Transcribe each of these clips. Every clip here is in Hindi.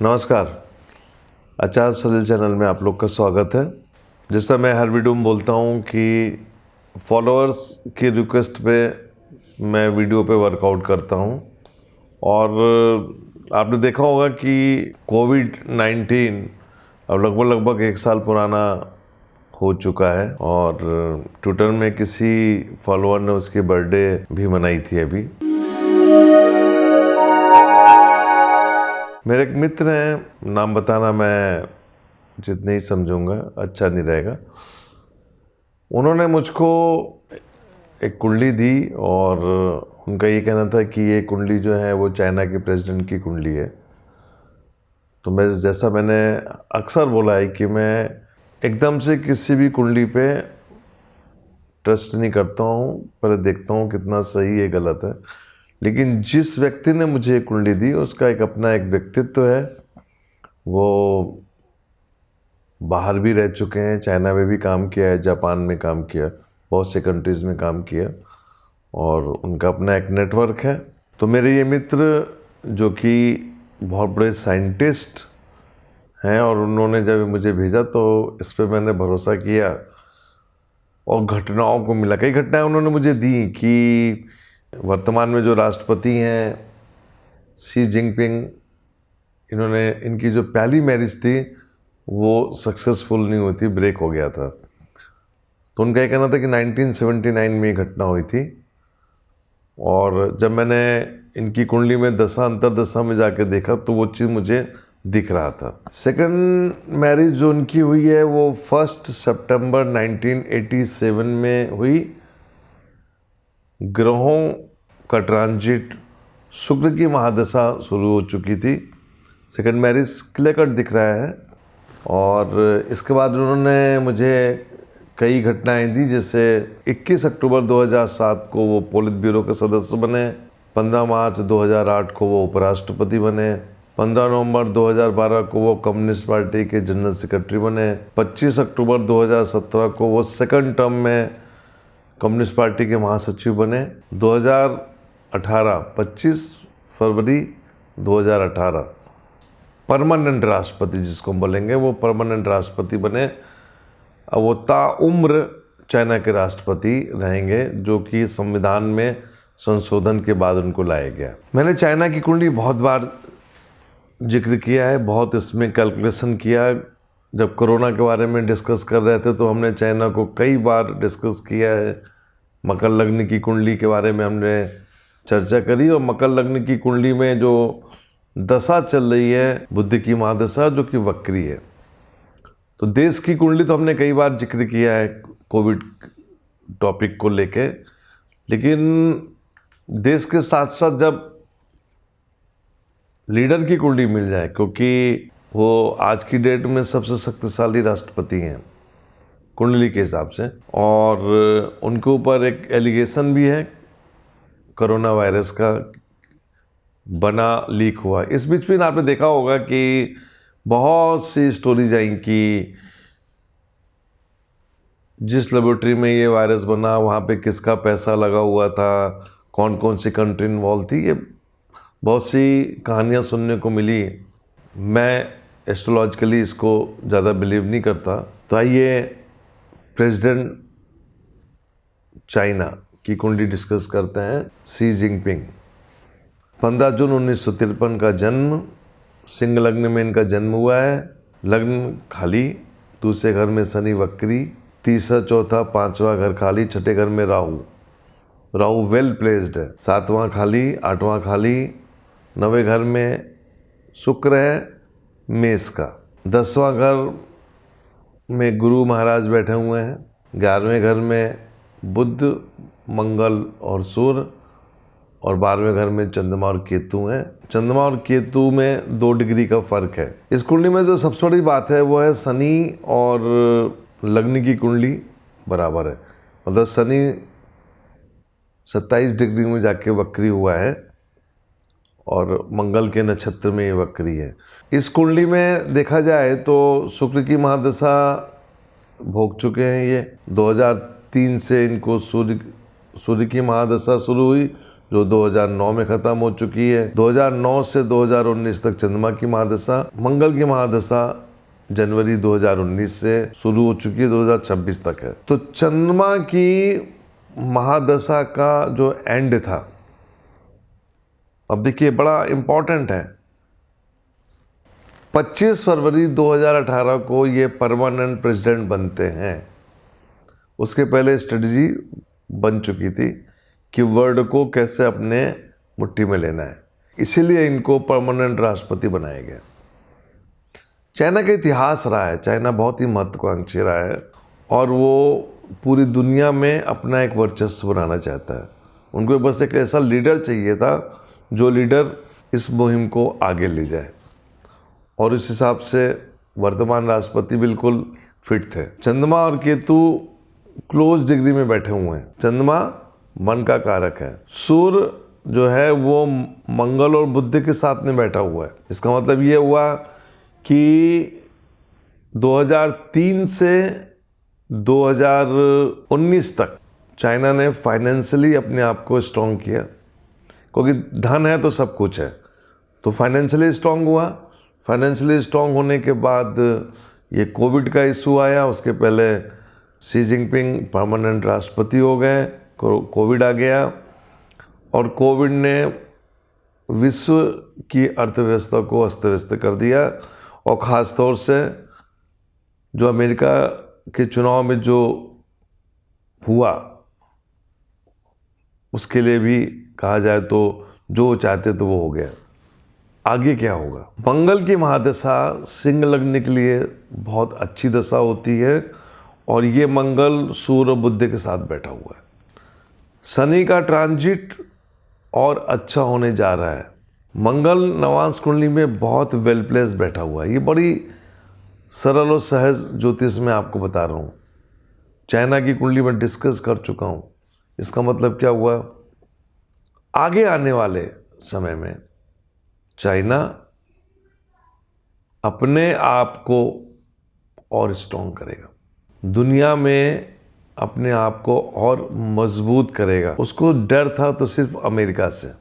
नमस्कार। आचार्य सलील चैनल में आप लोग का स्वागत है। जैसा मैं हर वीडियो में बोलता हूँ कि फॉलोअर्स की रिक्वेस्ट पे मैं वीडियो पे वर्कआउट करता हूँ और आपने देखा होगा कि कोविड-19 अब लगभग 1 साल पुराना हो चुका है और ट्विटर में किसी फॉलोअर ने उसकी बर्थडे भी मनाई थी अभी। मेरे एक मित्र हैं, नाम बताना मैं जितने ही समझूंगा अच्छा नहीं रहेगा। उन्होंने मुझको एक कुंडली दी और उनका ये कहना था कि ये कुंडली जो है वो चाइना के प्रेसिडेंट की कुंडली है। तो मैंने अक्सर बोला है कि मैं एकदम से किसी भी कुंडली पे ट्रस्ट नहीं करता हूँ, पहले देखता हूँ कितना सही है गलत है। लेकिन जिस व्यक्ति ने मुझे ये कुंडली दी उसका अपना एक व्यक्तित्व है। वो बाहर भी रह चुके हैं, चाइना में भी काम किया है, जापान में काम किया, बहुत से कंट्रीज़ में काम किया और उनका अपना एक नेटवर्क है। तो मेरे ये मित्र जो कि बहुत बड़े साइंटिस्ट हैं और उन्होंने जब मुझे भेजा तो इस पर मैंने भरोसा किया और घटनाओं को मिला। कई घटनाएं उन्होंने मुझे दी कि वर्तमान में जो राष्ट्रपति हैं शी जिनपिंग, इनकी जो पहली मैरिज थी वो सक्सेसफुल नहीं हुई थी, ब्रेक हो गया था। तो उनका ये कहना था कि 1979 में ये घटना हुई थी और जब मैंने इनकी कुंडली में दशा अंतरदशा में जाके देखा तो वो चीज़ मुझे दिख रहा था। सेकंड मैरिज जो उनकी हुई है वो 1 सितंबर 1987 में हुई। ग्रहों का ट्रांजिट, शुक्र की महादशा शुरू हो चुकी थी। सेकंड मैरिज क्लियर कट दिख रहा है और इसके बाद उन्होंने मुझे कई घटनाएं दी। जैसे 21 अक्टूबर 2007 को वो पोलित ब्यूरो के सदस्य बने, 15 मार्च 2008 को वो उपराष्ट्रपति बने, 15 नवंबर 2012 को वो कम्युनिस्ट पार्टी के जनरल सेक्रेटरी बने, 25 अक्टूबर 2017 को वो सेकंड टर्म में कम्युनिस्ट पार्टी के महासचिव बने। 2018 25 फरवरी 2018 परमानेंट राष्ट्रपति जिसको बोलेंगे, वो परमानेंट राष्ट्रपति बने। अब वो ताउम्र चाइना के राष्ट्रपति रहेंगे जो कि संविधान में संशोधन के बाद उनको लाया गया। मैंने चाइना की कुंडली बहुत बार जिक्र किया है, बहुत इसमें कैलकुलेशन किया। जब कोरोना के बारे में डिस्कस कर रहे थे तो हमने चाइना को कई बार डिस्कस किया है। मकर लग्न की कुंडली के बारे में हमने चर्चा करी और मकर लग्न की कुंडली में जो दशा चल रही है बुद्ध की महादशा जो कि वक्री है। तो देश की कुंडली तो हमने कई बार जिक्र किया है कोविड टॉपिक को लेके, लेकिन देश के साथ साथ जब लीडर की कुंडली मिल जाए, क्योंकि वो आज की डेट में सबसे शक्तिशाली राष्ट्रपति हैं कुंडली के हिसाब से, और उनके ऊपर एक एलिगेशन भी है कोरोना वायरस का बना लीक हुआ। इस बीच में आपने देखा होगा कि बहुत सी स्टोरीज आई कि जिस लेबोरेटरी में ये वायरस बना वहाँ पे किसका पैसा लगा हुआ था, कौन कौन सी कंट्री इन्वॉल्व थी, ये बहुत सी कहानियाँ सुनने को मिली। मैं एस्ट्रोलॉजिकली इसको ज़्यादा बिलीव नहीं करता। तो आइए प्रेसिडेंट चाइना की कुंडली डिस्कस करते हैं। शी जिनपिंग, 15 जून 1953 का जन्म, सिंह लग्न में इनका जन्म हुआ है। लग्न खाली, दूसरे घर में शनि वक्री, तीसरा चौथा पांचवा घर खाली, छठे घर में राहु वेल प्लेस्ड है, 7वां खाली, 8वां खाली, 9वें घर में शुक्र है मेष का, 10वां घर में गुरु महाराज बैठे हुए हैं, 11वें घर में बुध मंगल और सूर्य, और 12वें घर में चंद्रमा और केतु हैं। चंद्रमा और केतु में 2 डिग्री का फर्क है। इस कुंडली में जो सबसे बड़ी बात है वो है शनि और लग्न की कुंडली बराबर है। मतलब शनि 27 डिग्री में जाके वक्री हुआ है और मंगल के नक्षत्र में ये वक्री है। इस कुंडली में देखा जाए तो शुक्र की महादशा भोग चुके हैं ये। 2003 से इनको सूर्य की महादशा शुरू हुई जो 2009 में ख़त्म हो चुकी है। 2009 से 2019 तक चंद्रमा की महादशा, मंगल की महादशा जनवरी 2019 से शुरू हो चुकी है, 2026 तक है। तो चंद्रमा की महादशा का जो एंड था, अब देखिए बड़ा इम्पॉर्टेंट है, 25 फरवरी 2018 को ये परमानेंट प्रेसिडेंट बनते हैं। उसके पहले स्ट्रेटजी बन चुकी थी कि वर्ल्ड को कैसे अपने मुट्ठी में लेना है, इसीलिए इनको परमानेंट राष्ट्रपति बनाया गया। चाइना का इतिहास रहा है, चाइना बहुत ही महत्वाकांक्षी रहा है और वो पूरी दुनिया में अपना एक वर्चस्व बनाना चाहता है। उनको बस एक ऐसा लीडर चाहिए था जो लीडर इस मुहिम को आगे ले जाए, और इस हिसाब से वर्तमान राष्ट्रपति बिल्कुल फिट थे। चंद्रमा और केतु क्लोज डिग्री में बैठे हुए हैं। चंद्रमा मन का कारक है, सूर्य जो है वो मंगल और बुध के साथ में बैठा हुआ है। इसका मतलब ये हुआ कि 2003 से 2019 तक चाइना ने फाइनेंशियली अपने आप को स्ट्रॉन्ग किया, क्योंकि धन है तो सब कुछ है। तो फाइनेंशियली स्ट्रॉन्ग हुआ। फाइनेंशियली स्ट्रॉन्ग होने के बाद ये कोविड का इशू आया, उसके पहले शी जिनपिंग परमानेंट राष्ट्रपति हो गए, कोविड आ गया और कोविड ने विश्व की अर्थव्यवस्था को अस्त व्यस्त कर दिया, और ख़ास तौर से जो अमेरिका के चुनाव में जो हुआ उसके लिए भी कहा जाए तो जो चाहते तो वो हो गया। आगे क्या होगा? मंगल की महादशा सिंह लग्न के लिए बहुत अच्छी दशा होती है, और ये मंगल सूर्य और बुध के साथ बैठा हुआ है। शनि का ट्रांजिट और अच्छा होने जा रहा है। मंगल नवांश कुंडली में बहुत वेल प्लेस बैठा हुआ है। ये बड़ी सरल और सहज ज्योतिष में आपको बता रहा हूँ। चाइना की कुंडली में डिस्कस कर चुका हूँ। इसका मतलब क्या हुआ? आगे आने वाले समय में चाइना अपने आप को और स्ट्रॉन्ग करेगा, दुनिया में अपने आप को और मजबूत करेगा। उसको डर था तो सिर्फ अमेरिका से,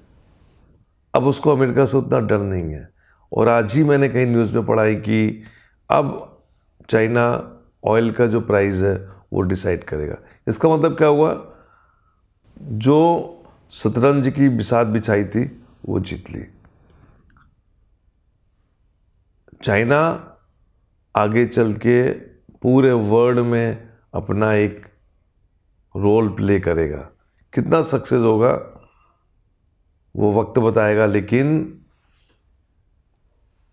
अब उसको अमेरिका से उतना डर नहीं है। और आज ही मैंने कहीं न्यूज़ में पढ़ा है कि अब चाइना ऑयल का जो प्राइस है वो डिसाइड करेगा। इसका मतलब क्या हुआ? जो शतरंज की बिसात बिछाई थी वो जीत ली। चाइना आगे चल के पूरे वर्ल्ड में अपना एक रोल प्ले करेगा। कितना सक्सेस होगा वो वक्त बताएगा, लेकिन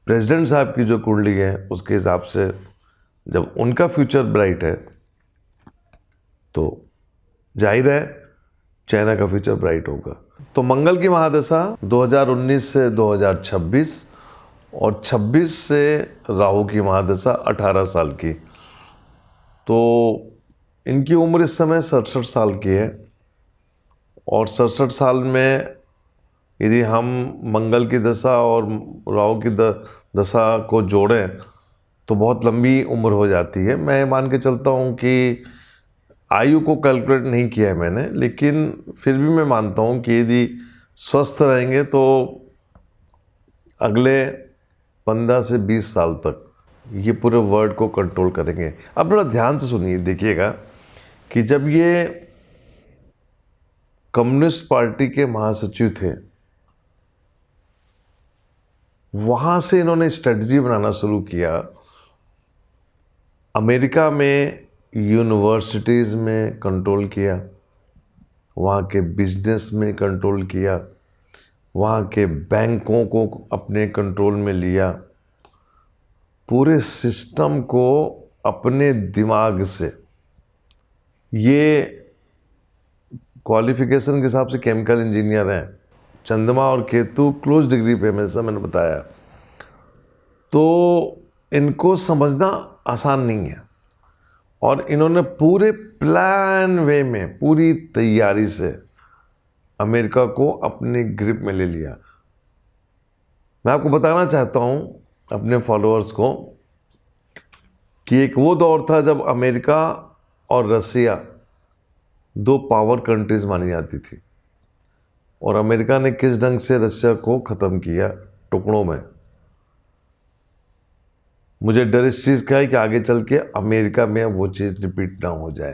प्रेसिडेंट साहब की जो कुंडली है उसके हिसाब से जब उनका फ्यूचर ब्राइट है तो जाहिर है चाइना का फ्यूचर ब्राइट होगा। तो मंगल की महादशा 2019 से 2026 और 26 से राहु की महादशा 18 साल की। तो इनकी उम्र इस समय 67 साल की है, और 67 साल में यदि हम मंगल की दशा और राहु की दशा को जोड़ें तो बहुत लंबी उम्र हो जाती है। मैं मान के चलता हूँ कि आयु को कैलकुलेट नहीं किया है मैंने, लेकिन फिर भी मैं मानता हूँ कि यदि स्वस्थ रहेंगे तो अगले 15 से 20 साल तक ये पूरे वर्ल्ड को कंट्रोल करेंगे। अब बड़ा ध्यान से सुनिए, देखिएगा कि जब ये कम्युनिस्ट पार्टी के महासचिव थे, वहाँ से इन्होंने स्ट्रेटजी बनाना शुरू किया। अमेरिका में यूनिवर्सिटीज़ में कंट्रोल किया, वहाँ के बिजनेस में कंट्रोल किया, वहाँ के बैंकों को अपने कंट्रोल में लिया, पूरे सिस्टम को अपने दिमाग से। ये क्वालिफिकेशन के हिसाब से केमिकल इंजीनियर हैं। चंद्रमा और केतु क्लोज डिग्री पे, जैसा मैंने बताया, तो इनको समझना आसान नहीं है, और इन्होंने पूरे प्लान वे में पूरी तैयारी से अमेरिका को अपने ग्रिप में ले लिया। मैं आपको बताना चाहता हूं अपने फॉलोअर्स को कि एक वो दौर था जब अमेरिका और रसिया दो पावर कंट्रीज मानी जाती थी। और अमेरिका ने किस ढंग से रसिया को ख़त्म किया टुकड़ों में। मुझे डर इस चीज़ का है कि आगे चल के अमेरिका में वो चीज़ रिपीट ना हो जाए,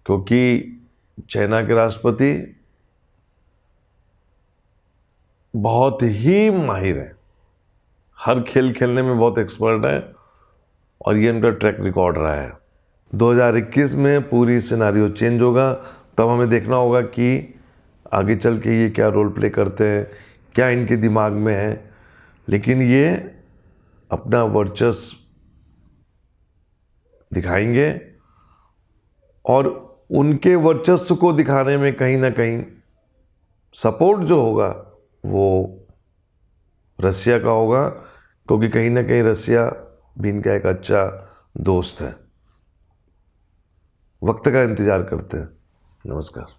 क्योंकि चाइना के राष्ट्रपति बहुत ही माहिर हैं, हर खेल खेलने में बहुत एक्सपर्ट है और ये उनका ट्रैक रिकॉर्ड रहा है। 2021 में पूरी सिनारियो चेंज होगा, तब हमें देखना होगा कि आगे चल के ये क्या रोल प्ले करते हैं, क्या इनके दिमाग में है। लेकिन ये अपना वर्चस्व दिखाएंगे और उनके वर्चस्व को दिखाने में कहीं ना कहीं सपोर्ट जो होगा वो रसिया का होगा, क्योंकि कहीं ना कहीं रसिया भी इनका एक अच्छा दोस्त है। वक्त का इंतज़ार करते हैं। नमस्कार।